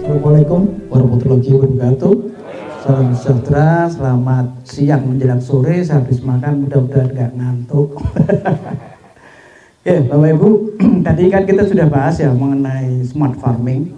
Assalamualaikum warahmatullahi wabarakatuh. Salam sejahtera, selamat siang menjelang sore. Sehabis makan mudah-mudahan nggak ngantuk. Ya, Bapak Ibu, tadi kan kita sudah bahas ya mengenai smart farming.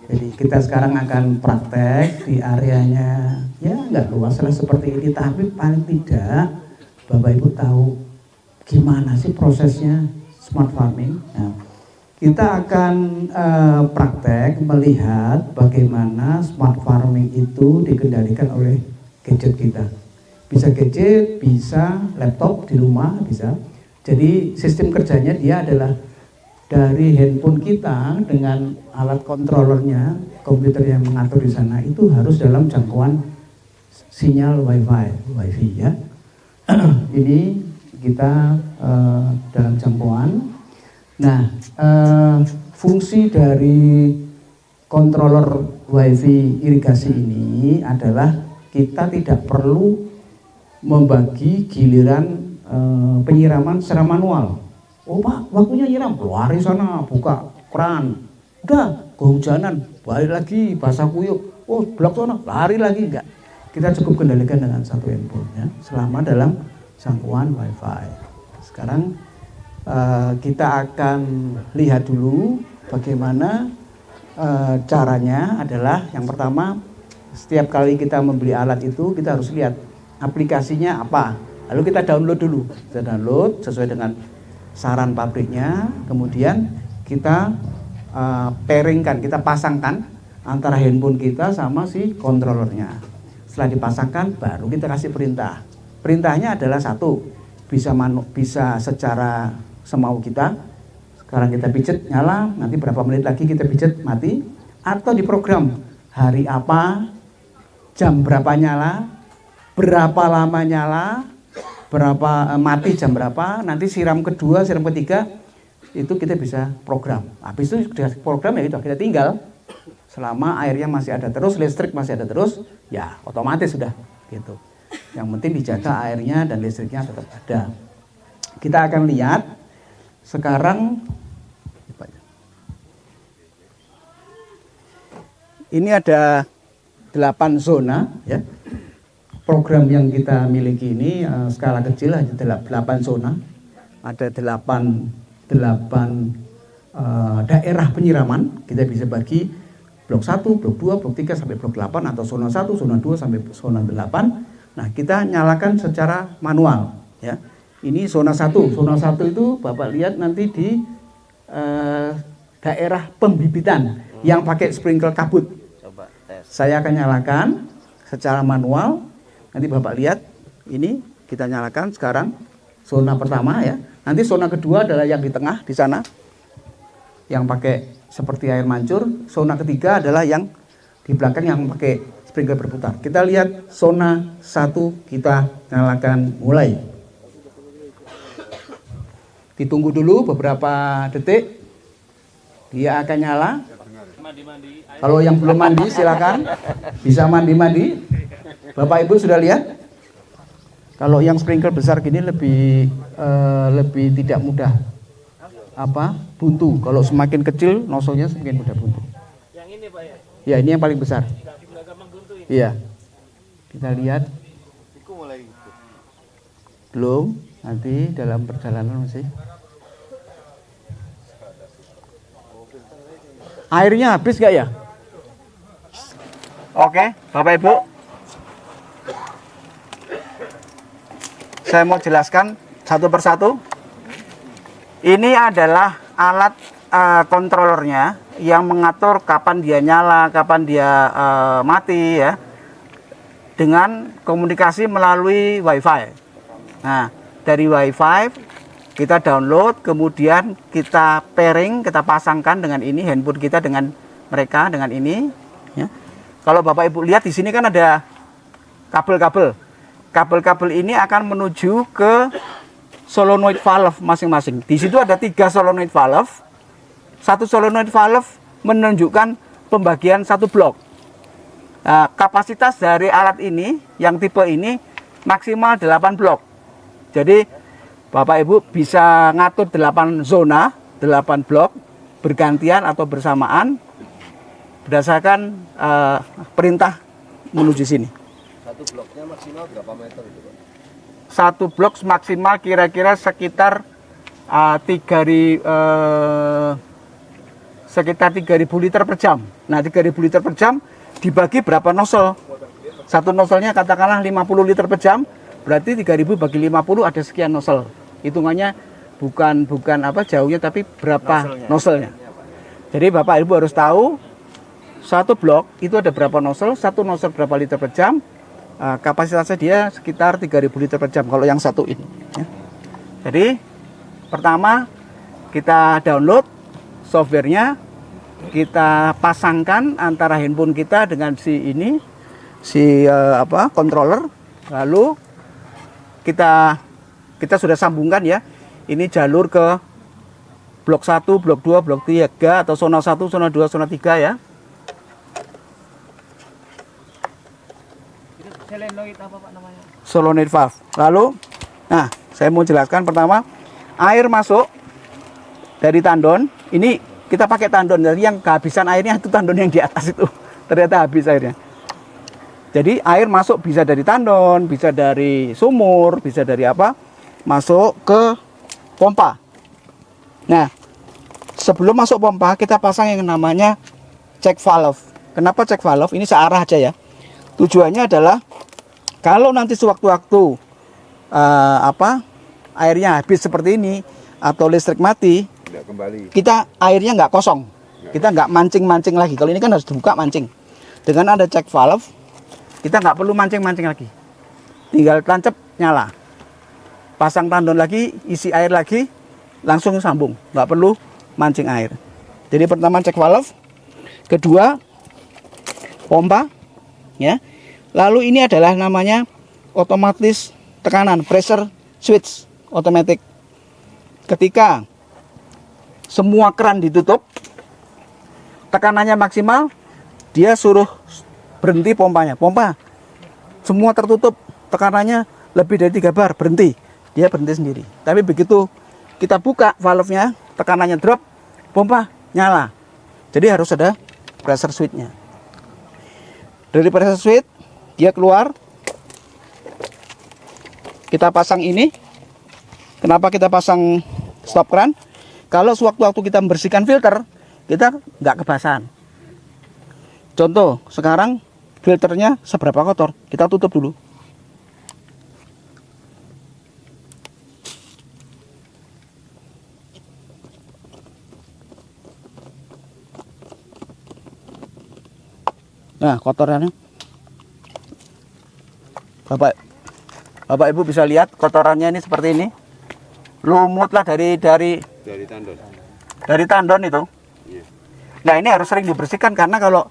Jadi kita sekarang akan praktek di areanya ya nggak luas lah seperti ini, tapi paling tidak Bapak Ibu tahu gimana sih prosesnya smart farming. Nah, kita akan praktek melihat bagaimana smart farming itu dikendalikan oleh gadget kita. Bisa gadget, bisa laptop di rumah, bisa. Jadi sistem kerjanya dia adalah dari handphone kita dengan alat controllernya, komputer yang mengatur di sana itu harus dalam jangkauan sinyal wifi ya. Ini kita dalam jangkauan. Nah, fungsi dari controller wifi irigasi ini adalah kita tidak perlu membagi giliran penyiraman secara manual. Oh Pak, waktunya nyiram, lari sana, buka keran. Udah, kehujanan, balik lagi, basah kuyup. Oh, blok sana, lari lagi, enggak. Kita cukup kendalikan dengan satu handphone ya, selama dalam jangkauan wifi. Sekarang kita akan lihat dulu bagaimana caranya. Adalah yang pertama, setiap kali kita membeli alat itu kita harus lihat aplikasinya apa, lalu kita download dulu. Kita download sesuai dengan saran pabriknya, kemudian kita pairingkan, kita pasangkan antara handphone kita sama si controllernya. Setelah dipasangkan baru kita kasih perintah. Perintahnya adalah satu, bisa secara semau kita. Sekarang kita pijet nyala, nanti berapa menit lagi kita pijet mati, atau diprogram hari apa, jam berapa nyala, berapa lama nyala, berapa mati jam berapa, nanti siram kedua, siram ketiga, itu kita bisa program. Habis itu sudah program ya kita tinggal selama airnya masih ada terus, listrik masih ada terus, ya otomatis sudah gitu. Yang penting dijaga airnya dan listriknya tetap ada. Kita akan lihat sekarang, ini ada 8 zona ya. Program yang kita miliki ini skala kecil hanya 8 zona. Ada 8 daerah penyiraman. Kita bisa bagi blok 1, blok 2, blok 3 sampai blok 8, atau zona 1, zona 2 sampai zona 8. Nah, kita nyalakan secara manual ya. Ini zona 1. Zona 1 itu Bapak lihat nanti di daerah pembibitan yang pakai sprinkler kabut. Coba tes. Saya akan nyalakan secara manual. Nanti Bapak lihat, ini kita nyalakan sekarang zona pertama ya. Nanti zona kedua adalah yang di tengah di sana, yang pakai seperti air mancur. Zona ketiga adalah yang di belakang yang pakai sprinkler berputar. Kita lihat zona 1, kita nyalakan mulai. Ditunggu dulu beberapa detik, dia akan nyala. Kalau yang belum mandi silakan bisa mandi. Bapak Ibu sudah lihat? Kalau yang sprinkler besar gini lebih tidak mudah buntu. Kalau semakin kecil nozzle-nya semakin mudah buntu. Yang ini Pak ya? Ya, ini yang paling besar. Nggak gampang buntu ini. Iya. Kita lihat. Mulai gitu. Belum, nanti dalam perjalanan masih. Airnya habis gak ya? Oke, Bapak Ibu. Saya mau jelaskan satu persatu. Ini adalah alat kontrolernya yang mengatur kapan dia nyala, kapan dia mati ya. Dengan komunikasi melalui wifi. Nah, dari wifi kita download, kemudian kita pairing, kita pasangkan dengan ini, handphone kita dengan mereka, dengan ini ya. Kalau Bapak Ibu lihat di sini kan ada kabel-kabel. Kabel-kabel ini akan menuju ke solenoid valve masing-masing. Di situ ada 3 solenoid valve. Satu solenoid valve menunjukkan pembagian satu blok. Nah, kapasitas dari alat ini yang tipe ini maksimal 8 blok. Jadi Bapak Ibu bisa ngatur 8 zona, 8 blok bergantian atau bersamaan berdasarkan perintah menuju sini. Satu bloknya maksimal berapa meter itu, Pak? Satu blok maksimal kira-kira sekitar 3.000 liter per jam. Nah, 3.000 liter per jam dibagi berapa nosel? Satu noselnya katakanlah 50 liter per jam, berarti 3.000 bagi 50 ada sekian nosel. Hitungannya bukan apa jauhnya, tapi berapa noselnya. Jadi Bapak Ibu harus tahu satu blok itu ada berapa nosel, satu nosel berapa liter per jam. Kapasitasnya dia sekitar 3.000 liter per jam kalau yang satu ini ya. Jadi pertama kita download softwarenya, kita pasangkan antara handphone kita dengan controller, lalu kita sudah sambungkan ya. Ini jalur ke blok 1, blok 2, blok 3 atau zona 1, zona 2, zona 3 ya. Solenoid apa Pak namanya? Solenoid valve. Lalu, nah saya mau jelaskan pertama, air masuk dari tandon. Ini kita pakai tandon, jadi yang kehabisan airnya itu tandon yang di atas itu. Ternyata habis airnya. Jadi air masuk bisa dari tandon, bisa dari sumur, bisa dari apa, masuk ke pompa. Nah, sebelum masuk pompa kita pasang yang namanya check valve. Kenapa check valve? Ini searah aja ya. Tujuannya adalah kalau nanti sewaktu-waktu airnya habis seperti ini atau listrik mati, kita airnya nggak kosong, kita nggak mancing-mancing lagi. Kalau ini kan harus dibuka mancing. Dengan ada check valve, kita nggak perlu mancing-mancing lagi, tinggal tancap nyala, pasang tandon lagi, isi air lagi, langsung sambung, nggak perlu mancing air. Jadi pertama check valve, kedua pompa ya. Lalu ini adalah namanya otomatis tekanan, pressure switch otomatis. Ketika semua keran ditutup, tekanannya maksimal, dia suruh berhenti pompanya. Pompa semua tertutup, tekanannya lebih dari 3 bar, berhenti. Dia berhenti sendiri. Tapi begitu kita buka valve-nya, tekanannya drop, pompa nyala. Jadi harus ada pressure switch-nya. Dari pressure switch dia keluar, kita pasang ini. Kenapa kita pasang stop keran? Kalau sewaktu-waktu kita membersihkan filter, kita nggak kebasahan. Contoh, sekarang filternya seberapa kotor, kita tutup dulu. Nah, kotorannya. Bapak Ibu bisa lihat kotorannya ini seperti ini. Lumut lah dari tandon. Dari tandon itu. Iya. Nah, ini harus sering dibersihkan karena kalau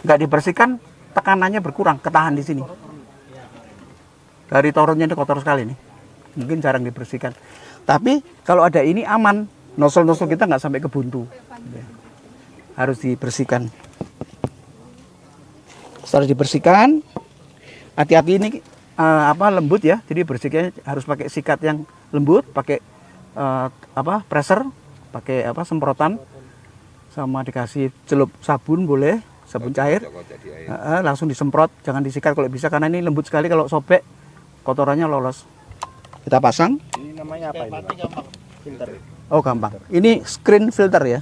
nggak dibersihkan tekanannya berkurang, ketahan di sini. Dari toronnya ini kotor sekali nih. Mungkin jarang dibersihkan. Tapi kalau ada ini aman, nosel-nosel kita nggak sampai kebuntu. Harus dibersihkan. Setelah dibersihkan, hati-hati ini lembut ya. Jadi bersihnya harus pakai sikat yang lembut, pakai pressure, pakai semprotan, sama dikasih celup sabun boleh, sabun cair. Langsung disemprot, jangan disikat kalau bisa karena ini lembut sekali, kalau sobek kotorannya lolos. Kita pasang. Ini namanya apa ini? Gampang. Filter. Oh, gampang. Ini screen filter ya.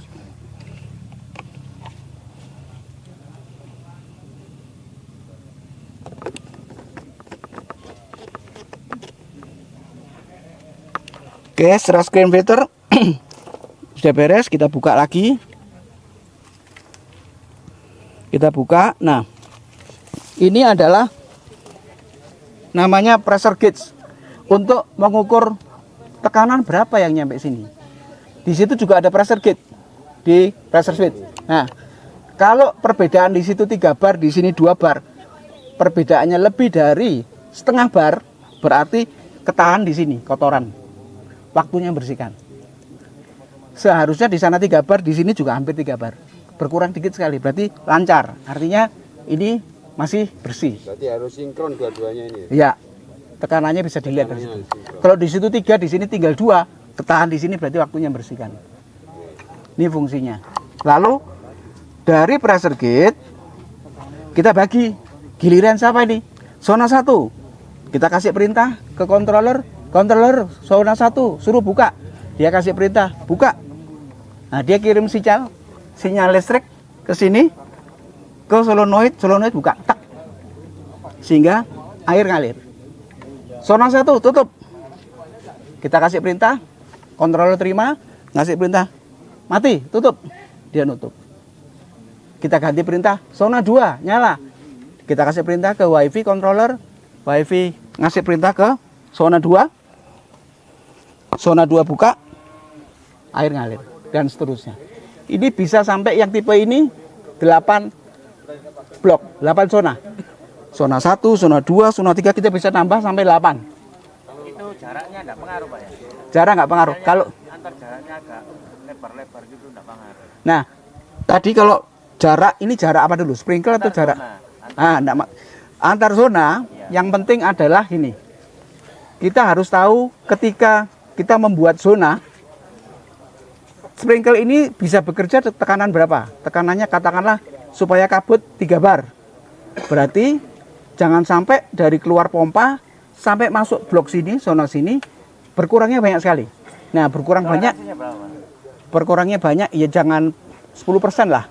Oke, setelah screen filter sudah beres, kita buka lagi. Kita buka. Nah, ini adalah namanya pressure gauge untuk mengukur tekanan berapa yang nyampe sini. Di situ juga ada pressure gauge di pressure switch. Nah, kalau perbedaan di situ 3 bar, di sini 2 bar, perbedaannya lebih dari setengah bar, berarti ketahan di sini kotoran. Waktunya bersihkan. Seharusnya di sana 3 bar, di sini juga hampir 3 bar. Berkurang dikit sekali, berarti lancar. Artinya ini masih bersih. Berarti harus sinkron dua-duanya ini. Iya. Tekanannya bisa dilihat dari situ. Kalau di situ 3, di sini tinggal 2, ketahan di sini berarti waktunya bersihkan. Ini fungsinya. Lalu dari pressure gauge kita bagi. Giliran siapa ini? Zona 1. Kita kasih perintah ke controller zona 1 suruh buka. Dia kasih perintah buka. Nah, dia kirim sinyal listrik ke sini, ke solenoid buka, tak. Sehingga air ngalir. Zona 1 tutup. Kita kasih perintah, controller terima, ngasih perintah mati, tutup. Dia nutup. Kita ganti perintah, zona 2 nyala. Kita kasih perintah ke wifi controller, wifi ngasih perintah ke zona 2. Zona 2 buka, air ngalir dan seterusnya. Ini bisa sampai yang tipe ini 8 blok, 8 zona. Zona 1, zona 2, zona 3 kita bisa nambah sampai 8. Itu jaraknya enggak pengaruh, Pak ya? Jarak nggak pengaruh. Kalau Antar jaraknya agak lebar-lebar gitu enggak pengaruh. nah, tadi kalau jarak ini jarak apa dulu? Sprinkle atau jarak? Antar zona, yang penting adalah ini. Kita harus tahu ketika kita membuat zona, sprinkle ini bisa bekerja tekanan berapa? Tekanannya katakanlah supaya kabut 3 bar. Berarti jangan sampai dari keluar pompa sampai masuk blok sini, zona sini, berkurangnya banyak sekali. Nah, berkurangnya banyak, ya jangan 10% lah.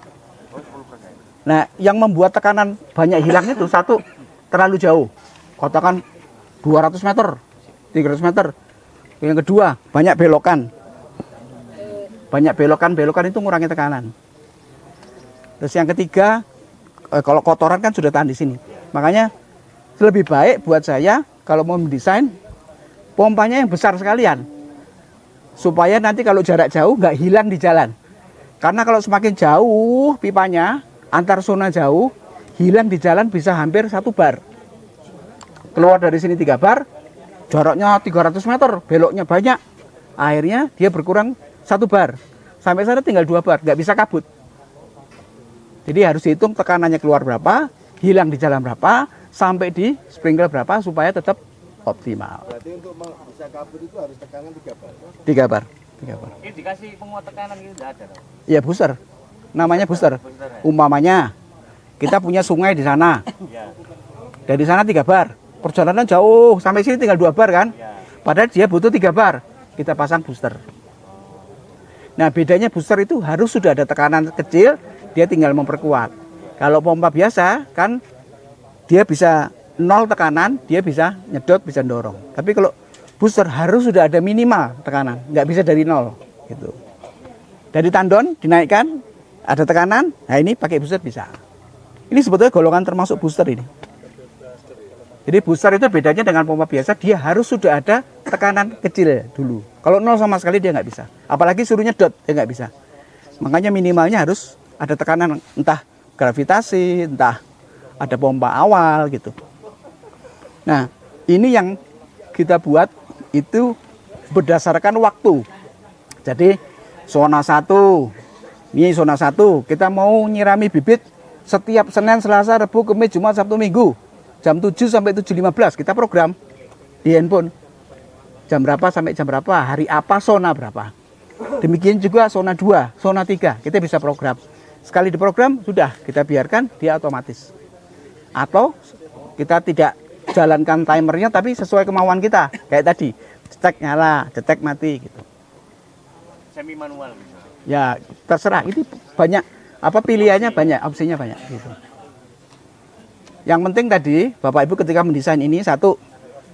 Nah, yang membuat tekanan banyak hilang itu satu, terlalu jauh. Katakan 200 meter, 300 meter. Yang kedua, banyak belokan. Banyak belokan itu ngurangi tekanan. Terus yang ketiga, kalau kotoran kan sudah tahan di sini. Makanya lebih baik buat saya kalau mau mendesain pompanya yang besar sekalian. Supaya nanti kalau jarak jauh nggak hilang di jalan. Karena kalau semakin jauh pipanya, antar zona jauh, hilang di jalan bisa hampir 1 bar. Keluar dari sini 3 bar, jaraknya 300 meter, beloknya banyak. Akhirnya dia berkurang 1 bar. Sampai sana tinggal 2 bar, nggak bisa kabut. Jadi harus dihitung tekanannya keluar berapa, hilang di jalan berapa, sampai di sprinkler berapa supaya tetap optimal. Berarti untuk bisa kabut itu harus tekanan 3 bar. 3 bar. 3 bar. Ini dikasih penguat tekanan gitu enggak ada, Pak? Ya booster. Namanya booster. Umpamanya kita punya sungai di sana. Iya. Dari sana 3 bar. Perjalanan jauh, sampai sini tinggal 2 bar kan? Padahal dia butuh 3 bar. Kita pasang booster. Nah, bedanya booster itu harus sudah ada tekanan kecil, dia tinggal memperkuat. Kalau pompa biasa kan dia bisa 0 tekanan, dia bisa nyedot, bisa dorong. Tapi kalau booster harus sudah ada minimal tekanan, nggak bisa dari 0 gitu. Dari tandon dinaikkan, ada tekanan, nah ini pakai booster bisa. Ini sebetulnya golongan termasuk booster ini. Jadi booster itu bedanya dengan pompa biasa, dia harus sudah ada tekanan kecil dulu. Kalau 0 sama sekali dia nggak bisa. Apalagi suruh nyedot, dia nggak bisa. Makanya minimalnya harus ada tekanan, entah gravitasi, entah ada pompa awal gitu. Nah, ini yang kita buat itu berdasarkan waktu. Jadi zona 1, ini zona 1, kita mau nyirami bibit setiap Senin, Selasa, Rabu, Kamis, Jumat, Sabtu, Minggu. Jam 7 sampai 7.15 kita program di handphone. Jam berapa sampai jam berapa, hari apa, zona berapa. Demikian juga zona 2, zona 3, kita bisa program. Sekali diprogram, sudah kita biarkan dia otomatis. Atau kita tidak jalankan timernya tapi sesuai kemauan kita. Kayak tadi, cetek nyala, cetek mati gitu. Semi manual gitu. Ya, terserah. Ini banyak pilihannya banyak, opsinya banyak gitu. Yang penting tadi, Bapak Ibu ketika mendesain ini, satu,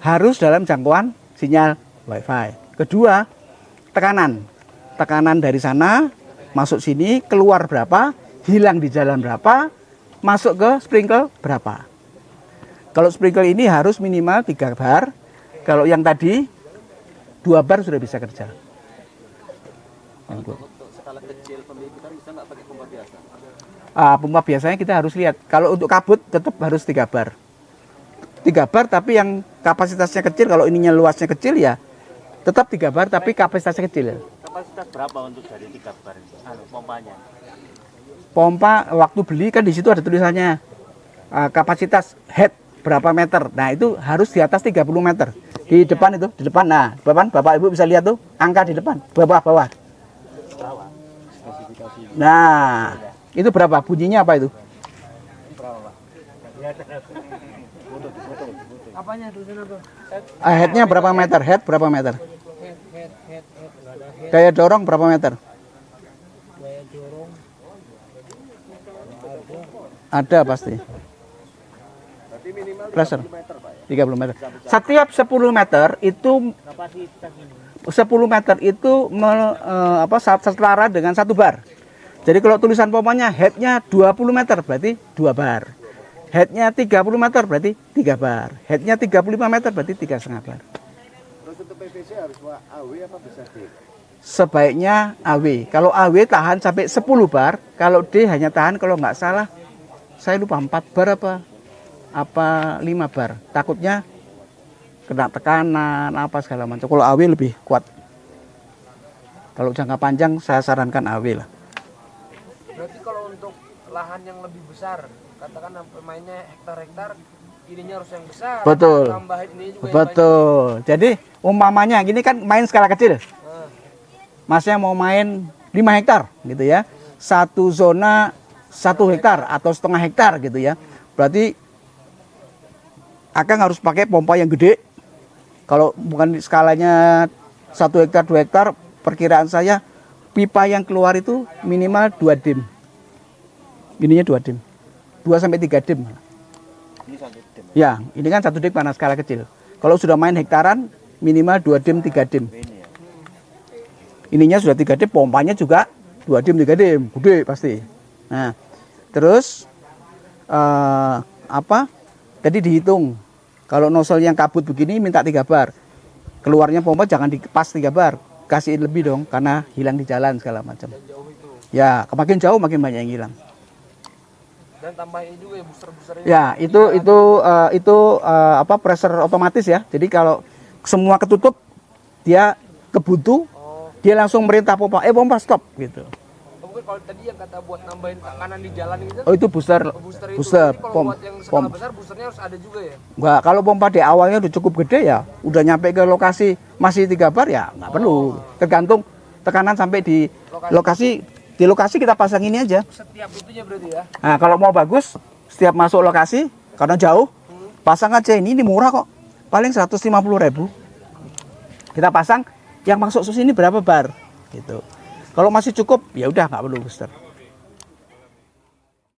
harus dalam jangkauan sinyal Wi-Fi. Kedua, tekanan. Tekanan dari sana, masuk sini, keluar berapa, hilang di jalan berapa, masuk ke sprinkle berapa. Kalau sprinkle ini harus minimal 3 bar. Kalau yang tadi 2 bar sudah bisa kerja. Untuk skala kecil pembibitan bisa nggak pakai pompa biasa? Pompa biasanya kita harus lihat. Kalau untuk kabut tetap harus 3 bar. 3 bar tapi yang kapasitasnya kecil, kalau ininya luasnya kecil ya tetap 3 bar tapi kapasitasnya kecil. Kapasitas berapa untuk dari 3 bar itu? Pompanya? Pompa waktu beli kan di situ ada tulisannya kapasitas head berapa meter. Nah, itu harus di atas 30 meter. Di depan itu, di depan. Nah, depan Bapak Ibu bisa lihat tuh angka di depan, bawah. Nah, Itu berapa? Bunyinya apa itu? Apanya tulisannya tuh? Headnya berapa meter? Head berapa meter? Daya dorong berapa meter? Daya dorong Ada pasti. berarti minimal Pressure 30 meter, Pak ya. 30 meter. Setiap 10 meter itu Kapasitas ini. 10 meter itu setara dengan 1 bar. Jadi kalau tulisan pompanya headnya 20 meter berarti 2 bar. Headnya 30 meter berarti 3 bar. Headnya 35 meter berarti 3,5 bar. Terus untuk PVC harus AW apa bisa D? Sebaiknya AW. Kalau AW tahan sampai 10 bar, kalau D hanya tahan kalau nggak salah, saya lupa 4 bar apa 5 bar. Takutnya kena tekanan apa segala macam. Kalau AW lebih kuat. Kalau jangka panjang saya sarankan AW lah. Berarti kalau untuk lahan yang lebih besar, katakan pemainnya hektar-hektar, ininya harus yang besar. Betul. Tambahin ini juga yang Betul. Jadi umpamanya gini kan main skala kecil. banyak. Masnya mau main 5 hektar gitu ya. Satu zona 1 hektar atau setengah hektar gitu ya. Berarti Akang harus pakai pompa yang gede. Kalau bukan skalanya 1 hektar 2 hektar, perkiraan saya pipa yang keluar itu minimal 2 dim. Ininya 2 dim. 2 sampai 3 dim. Ini satu dim. Ya, ini kan 1 dim karena skala kecil. Kalau sudah main hektaran minimal 2 dim 3 dim. Ini ya. Ininya sudah 3 dim, pompanya juga 2 dim 3 dim, gede pasti. Nah, terus tadi dihitung. Kalau nozzle yang kabut begini minta 3 bar. Keluarnya pompa jangan pas 3 bar. Kasih lebih dong karena hilang di jalan segala macam. Jauh itu. Ya, makin jauh makin banyak yang hilang. Dan tambahin juga ya booster-boosternya. Ya, pressure otomatis ya. Jadi kalau semua ketutup dia kebuntu, dia langsung merintah pompa, pompa stop gitu. Mungkin kalau tadi yang kata buat nambahin tekanan di jalan gitu. Oh, itu booster. Booster itu. Booster. Jadi kalau buat yang skala besar boosternya harus ada juga ya. Enggak, kalau pompa di awalnya udah cukup gede ya, udah nyampe ke lokasi masih 3 bar ya nggak perlu. Tergantung tekanan sampai di lokasi. Di lokasi kita pasang ini aja. Setiap itunya berarti ya. Nah, kalau mau bagus, setiap masuk lokasi karena jauh, pasang aja ini murah kok. Paling 150.000. Kita pasang yang masuk sus ini berapa bar gitu. Kalau masih cukup ya udah nggak perlu booster.